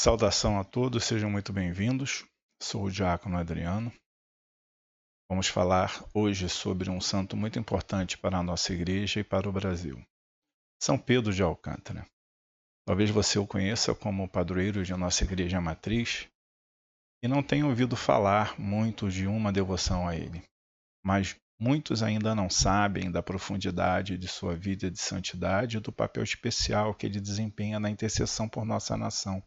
Saudação a todos, sejam muito bem-vindos. Sou o Diácono Adriano. Vamos falar hoje sobre um santo muito importante para a nossa igreja e para o Brasil. São Pedro de Alcântara. Talvez você o conheça como padroeiro de nossa igreja matriz e não tenha ouvido falar muito de uma devoção a ele. Mas muitos ainda não sabem da profundidade de sua vida de santidade e do papel especial que ele desempenha na intercessão por nossa nação.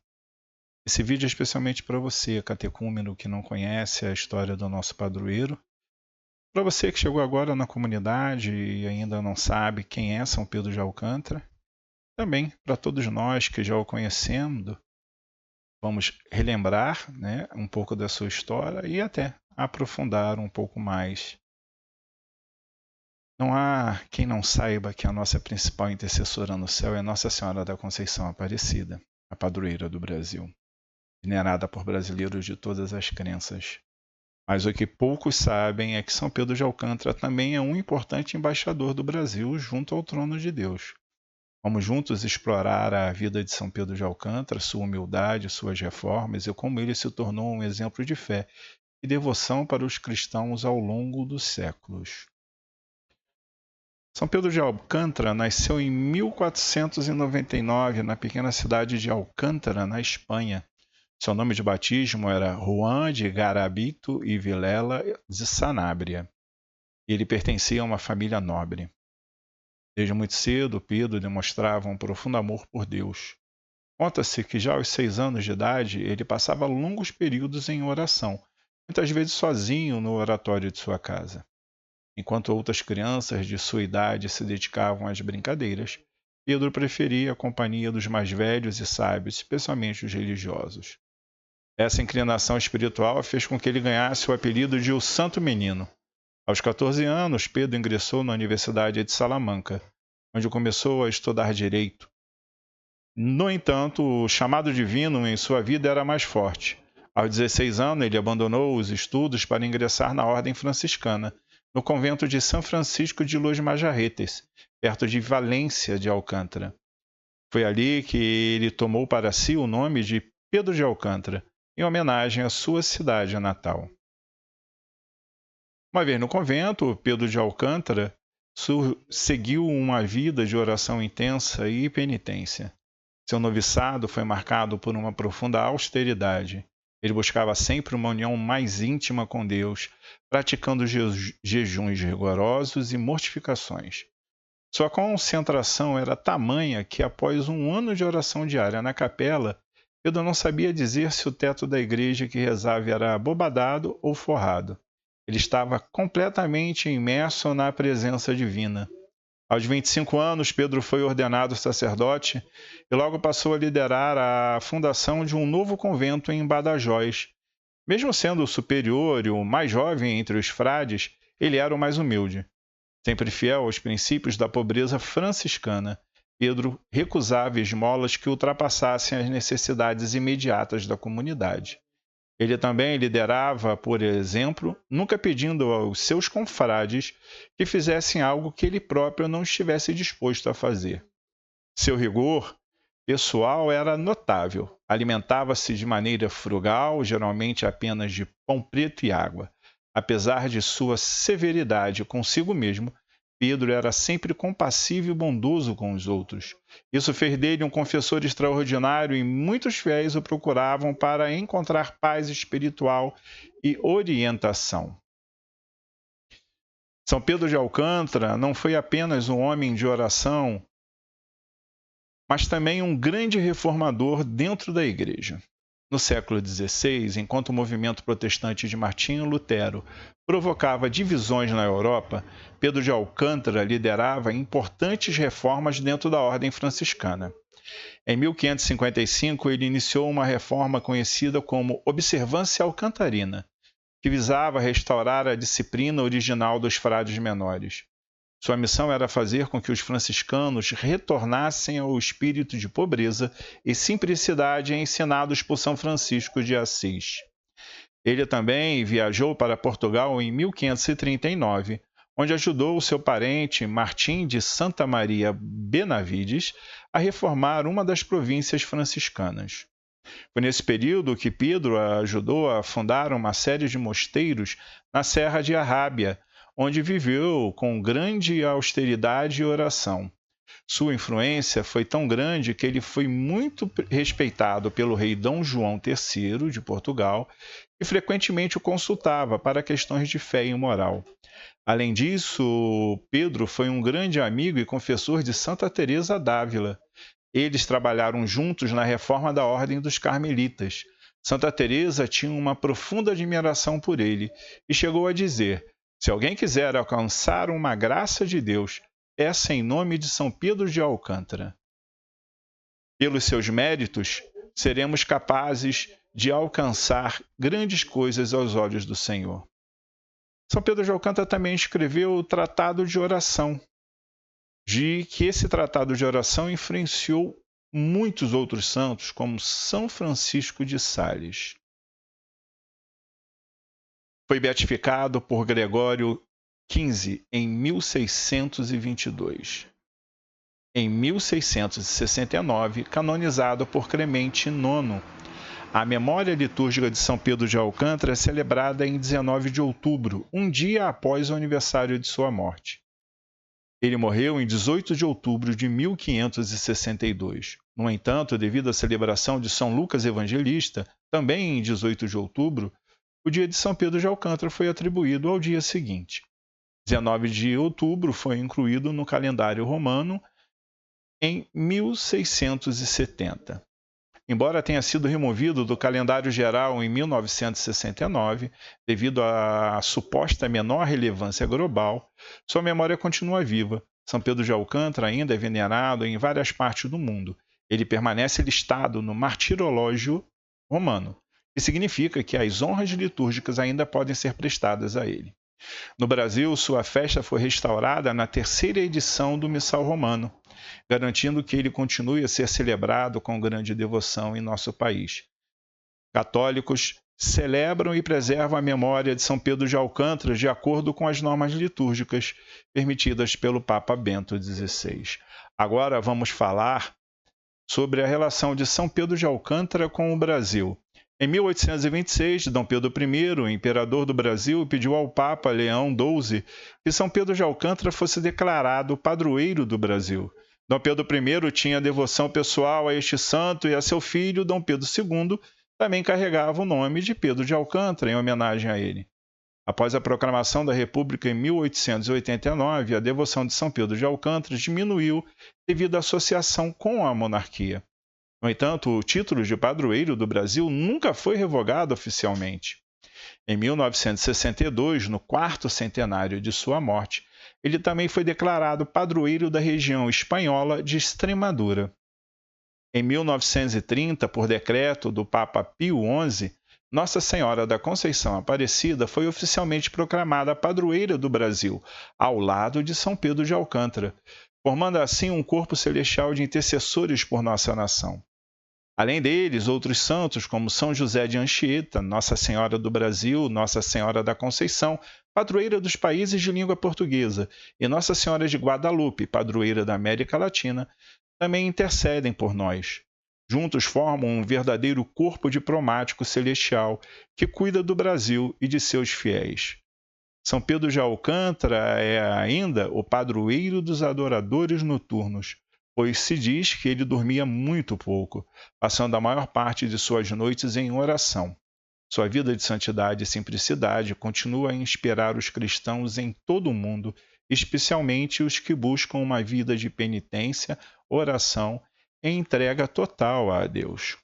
Esse vídeo é especialmente para você, catecúmeno, que não conhece a história do nosso padroeiro. Para você que chegou agora na comunidade e ainda não sabe quem é São Pedro de Alcântara. Também para todos nós que já o conhecemos, vamos relembrar, um pouco da sua história e até aprofundar um pouco mais. Não há quem não saiba que a nossa principal intercessora no céu é Nossa Senhora da Conceição Aparecida, a padroeira do Brasil, venerada por brasileiros de todas as crenças. Mas o que poucos sabem é que São Pedro de Alcântara também é um importante embaixador do Brasil junto ao trono de Deus. Vamos juntos explorar a vida de São Pedro de Alcântara, sua humildade, suas reformas e como ele se tornou um exemplo de fé e devoção para os cristãos ao longo dos séculos. São Pedro de Alcântara nasceu em 1499 na pequena cidade de Alcântara, na Espanha. Seu nome de batismo era Juan de Garabito e Vilela de Sanabria. Ele pertencia a uma família nobre. Desde muito cedo, Pedro demonstrava um profundo amor por Deus. Conta-se que já aos 6 anos de idade, ele passava longos períodos em oração, muitas vezes sozinho no oratório de sua casa. Enquanto outras crianças de sua idade se dedicavam às brincadeiras, Pedro preferia a companhia dos mais velhos e sábios, especialmente os religiosos. Essa inclinação espiritual fez com que ele ganhasse o apelido de o Santo Menino. Aos 14 anos, Pedro ingressou na Universidade de Salamanca, onde começou a estudar direito. No entanto, o chamado divino em sua vida era mais forte. Aos 16 anos, ele abandonou os estudos para ingressar na ordem franciscana, no convento de São Francisco de Los Majarretes, perto de Valência de Alcântara. Foi ali que ele tomou para si o nome de Pedro de Alcântara, em homenagem à sua cidade natal. Uma vez no convento, Pedro de Alcântara seguiu uma vida de oração intensa e penitência. Seu noviciado foi marcado por uma profunda austeridade. Ele buscava sempre uma união mais íntima com Deus, praticando jejuns rigorosos e mortificações. Sua concentração era tamanha que, após um ano de oração diária na capela, Pedro não sabia dizer se o teto da igreja que rezava era abobadado ou forrado. Ele estava completamente imerso na presença divina. Aos 25 anos, Pedro foi ordenado sacerdote e logo passou a liderar a fundação de um novo convento em Badajoz. Mesmo sendo o superior e o mais jovem entre os frades, ele era o mais humilde. Sempre fiel aos princípios da pobreza franciscana, Pedro recusava esmolas que ultrapassassem as necessidades imediatas da comunidade. Ele também liderava, por exemplo, nunca pedindo aos seus confrades que fizessem algo que ele próprio não estivesse disposto a fazer. Seu rigor pessoal era notável. Alimentava-se de maneira frugal, geralmente apenas de pão preto e água. Apesar de sua severidade consigo mesmo, Pedro era sempre compassivo e bondoso com os outros. Isso fez dele um confessor extraordinário e muitos fiéis o procuravam para encontrar paz espiritual e orientação. São Pedro de Alcântara não foi apenas um homem de oração, mas também um grande reformador dentro da igreja. No século XVI, enquanto o movimento protestante de Martinho Lutero provocava divisões na Europa, Pedro de Alcântara liderava importantes reformas dentro da ordem franciscana. Em 1555, ele iniciou uma reforma conhecida como Observância Alcantarina, que visava restaurar a disciplina original dos frades menores. Sua missão era fazer com que os franciscanos retornassem ao espírito de pobreza e simplicidade ensinados por São Francisco de Assis. Ele também viajou para Portugal em 1539, onde ajudou seu parente Martim de Santa Maria Benavides a reformar uma das províncias franciscanas. Foi nesse período que Pedro a ajudou a fundar uma série de mosteiros na Serra de Arrábia, onde viveu com grande austeridade e oração. Sua influência foi tão grande que ele foi muito respeitado pelo rei Dom João III de Portugal, que frequentemente o consultava para questões de fé e moral. Além disso, Pedro foi um grande amigo e confessor de Santa Teresa d'Ávila. Eles trabalharam juntos na reforma da Ordem dos Carmelitas. Santa Teresa tinha uma profunda admiração por ele e chegou a dizer: se alguém quiser alcançar uma graça de Deus, peça em nome de São Pedro de Alcântara. Pelos seus méritos, seremos capazes de alcançar grandes coisas aos olhos do Senhor. São Pedro de Alcântara também escreveu o Tratado de Oração, de que esse tratado de oração influenciou muitos outros santos, como São Francisco de Sales. Foi beatificado por Gregório XV em 1622. Em 1669, canonizado por Clemente IX. A memória litúrgica de São Pedro de Alcântara é celebrada em 19 de outubro, um dia após o aniversário de sua morte. Ele morreu em 18 de outubro de 1562. No entanto, devido à celebração de São Lucas Evangelista, também em 18 de outubro, o dia de São Pedro de Alcântara foi atribuído ao dia seguinte. 19 de outubro foi incluído no calendário romano em 1670. Embora tenha sido removido do calendário geral em 1969, devido à suposta menor relevância global, sua memória continua viva. São Pedro de Alcântara ainda é venerado em várias partes do mundo. Ele permanece listado no Martirológio Romano, que significa que as honras litúrgicas ainda podem ser prestadas a ele. No Brasil, sua festa foi restaurada na terceira edição do Missal Romano, garantindo que ele continue a ser celebrado com grande devoção em nosso país. Católicos celebram e preservam a memória de São Pedro de Alcântara de acordo com as normas litúrgicas permitidas pelo Papa Bento XVI. Agora vamos falar sobre a relação de São Pedro de Alcântara com o Brasil. Em 1826, Dom Pedro I, imperador do Brasil, pediu ao Papa Leão XII que São Pedro de Alcântara fosse declarado padroeiro do Brasil. Dom Pedro I tinha devoção pessoal a este santo e a seu filho, Dom Pedro II, também carregava o nome de Pedro de Alcântara em homenagem a ele. Após a proclamação da República em 1889, a devoção de São Pedro de Alcântara diminuiu devido à associação com a monarquia. No entanto, o título de padroeiro do Brasil nunca foi revogado oficialmente. Em 1962, no quarto centenário de sua morte, ele também foi declarado padroeiro da região espanhola de Extremadura. Em 1930, por decreto do Papa Pio XI, Nossa Senhora da Conceição Aparecida foi oficialmente proclamada padroeira do Brasil, ao lado de São Pedro de Alcântara, formando assim um corpo celestial de intercessores por nossa nação. Além deles, outros santos, como São José de Anchieta, Nossa Senhora do Brasil, Nossa Senhora da Conceição, padroeira dos países de língua portuguesa, e Nossa Senhora de Guadalupe, padroeira da América Latina, também intercedem por nós. Juntos formam um verdadeiro corpo diplomático celestial que cuida do Brasil e de seus fiéis. São Pedro de Alcântara é ainda o padroeiro dos adoradores noturnos, pois se diz que ele dormia muito pouco, passando a maior parte de suas noites em oração. Sua vida de santidade e simplicidade continua a inspirar os cristãos em todo o mundo, especialmente os que buscam uma vida de penitência, oração e entrega total a Deus.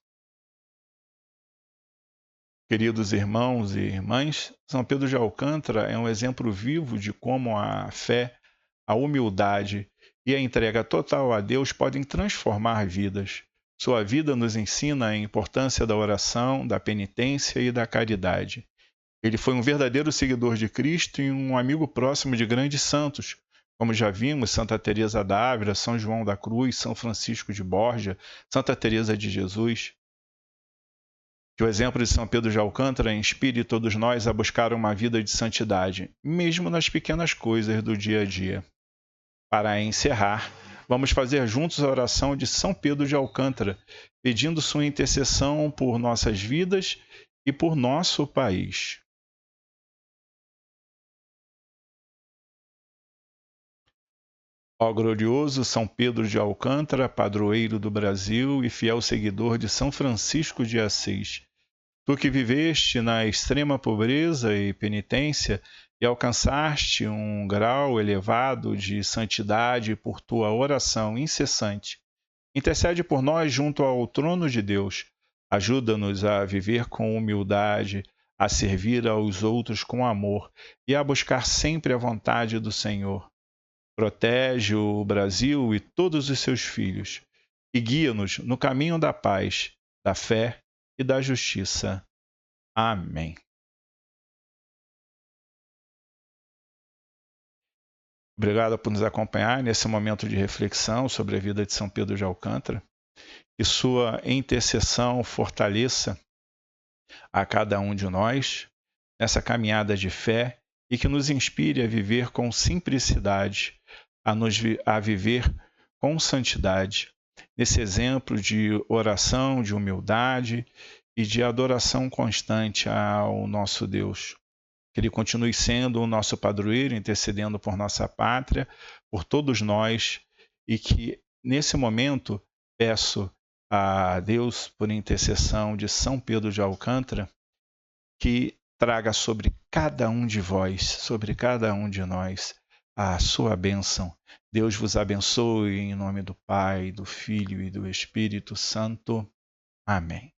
Queridos irmãos e irmãs, São Pedro de Alcântara é um exemplo vivo de como a fé, a humildade e a entrega total a Deus podem transformar vidas. Sua vida nos ensina a importância da oração, da penitência e da caridade. Ele foi um verdadeiro seguidor de Cristo e um amigo próximo de grandes santos, como já vimos, Santa Teresa d'Ávila, São João da Cruz, São Francisco de Borja, Santa Teresa de Jesus. Que o exemplo de São Pedro de Alcântara inspire todos nós a buscar uma vida de santidade, mesmo nas pequenas coisas do dia a dia. Para encerrar, Vamos fazer juntos a oração de São Pedro de Alcântara, pedindo sua intercessão por nossas vidas e por nosso país. Ó glorioso São Pedro de Alcântara, padroeiro do Brasil e fiel seguidor de São Francisco de Assis, tu que viveste na extrema pobreza e penitência e alcançaste um grau elevado de santidade por tua oração incessante, intercede por nós junto ao trono de Deus. Ajuda-nos a viver com humildade, a servir aos outros com amor e a buscar sempre a vontade do Senhor. Protege o Brasil e todos os seus filhos, e guia-nos no caminho da paz, da fé e da justiça. Amém. Obrigado por nos acompanhar nesse momento de reflexão sobre a vida de São Pedro de Alcântara. Que sua intercessão fortaleça a cada um de nós nessa caminhada de fé e que nos inspire a viver com simplicidade, a viver com santidade, nesse exemplo de oração, de humildade e de adoração constante ao nosso Deus. Que Ele continue sendo o nosso padroeiro, intercedendo por nossa pátria, por todos nós, e que nesse momento peço a Deus, por intercessão de São Pedro de Alcântara, que traga sobre cada um de vós, sobre cada um de nós, a sua bênção. Deus vos abençoe em nome do Pai, do Filho e do Espírito Santo. Amém.